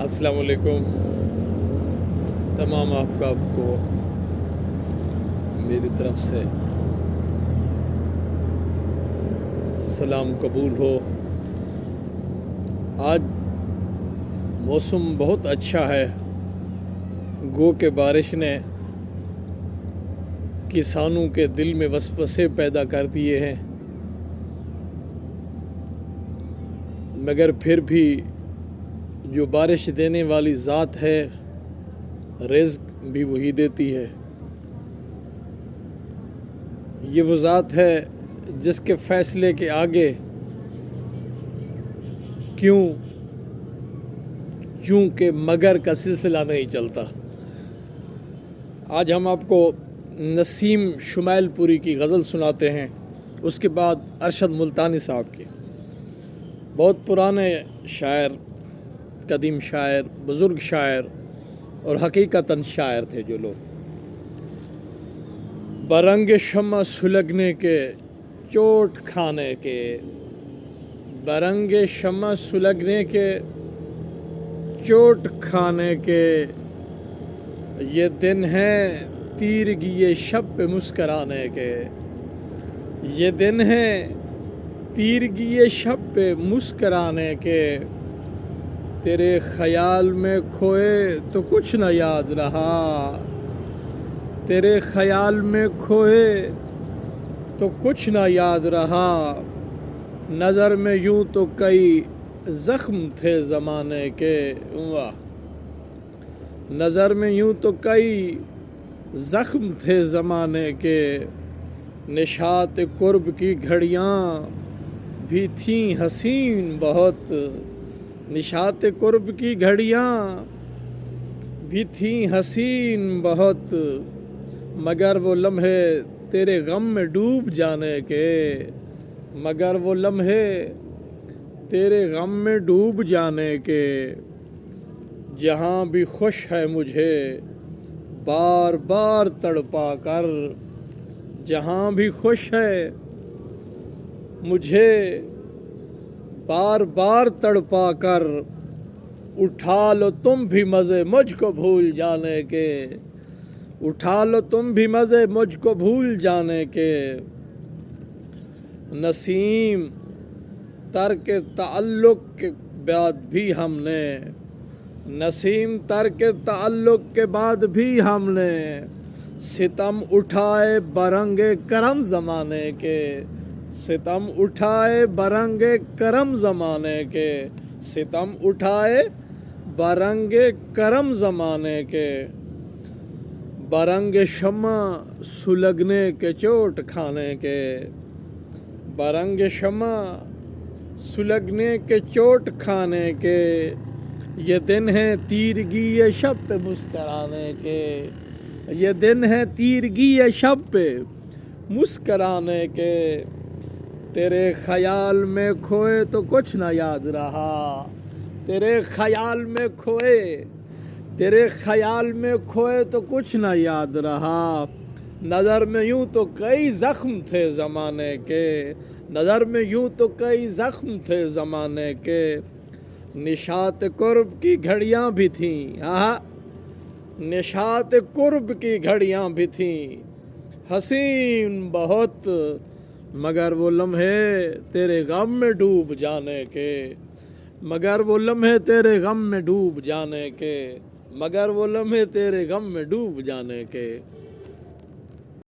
अस्सलाम वालेकुम। तमाम अहबाब को मेरी तरफ से सलाम कबूल हो। आज मौसम बहुत अच्छा है। गो के बारिश ने किसानों के दिल में वसवसे पैदा कर दिए हैं, मगर फिर भी जो बारिश देने वाली ज़ात है, रिज़्क भी वही देती है। ये वो ज़ात है जिसके फ़ैसले के आगे क्यों के मगर का सिलसिला नहीं चलता। आज हम आपको नसीम शुमैलपुरी की गज़ल सुनाते हैं, उसके बाद अरशद मुल्तानी साहब की। बहुत पुराने शायर, कदीम शायर, बुज़ुर्ग शायर और हकीकतन शायर थे जो लोग। बरंग शम्मा सुलगने के चोट खाने के, बरंग शम्मा सुलगने के चोट खाने के, ये दिन है तीरगी ये शब पे मुस्कराने के, ये दिन है तीरगी ये शब पे मुस्कराने के। तेरे ख़याल में खोए तो कुछ न याद रहा, तेरे ख़याल में खोए तो कुछ न याद रहा। नज़र में यूं तो कई ज़ख्म थे ज़माने के, वाह। नज़र में यूं तो कई ज़ख्म थे ज़माने के। निशात कुर्ब की घड़ियाँ भी थीं हसीन बहुत, निशात कुर्ब की घड़ियाँ भी थीं हसीन बहुत। मगर वो लम्हे तेरे गम में डूब जाने के, मगर वो लम्हे तेरे गम में डूब जाने के। जहाँ भी खुश है मुझे बार बार तड़पा कर, जहाँ भी खुश है मुझे बार बार तड़पा कर। उठा लो तुम भी मज़े मुझको भूल जाने के, उठा लो तुम भी मज़े मुझको भूल जाने के। नसीम तर्क ताल्लुक़ के बाद भी हमने, नसीम तर्क ताल्लुक़ के बाद भी हमने सितम उठाए बरंगे करम ज़माने के, सितम उठाए बरंगे करम ज़माने के, सितम उठाए बरंगे करम ज़माने के। बरंग शम्मा सुलगने के चोट खाने के, बरंग शम्मा सुलगने के चोट खाने के। ये दिन है तीरगी ये शब पे मुस्कराने के, ये दिन है तीरगी ये शब पे मुस्कराने के। तेरे ख़याल में खोए तो कुछ न याद रहा, तेरे ख़याल में खोए, तेरे ख़याल में खोए तो कुछ न याद रहा। नज़र में यूं तो कई ज़ख्म थे ज़माने के, नज़र में यूं तो कई ज़ख्म थे ज़माने के। निशात कुर्ब की घड़ियाँ भी थीं, आहा, निशात कुर्ब की घड़ियाँ भी थीं हसीन बहुत। मगर वो लम्हे तेरे गम में डूब जाने के, मगर वो लम्हे तेरे गम में डूब जाने के, मगर वो लम्हे तेरे गम में डूब जाने के।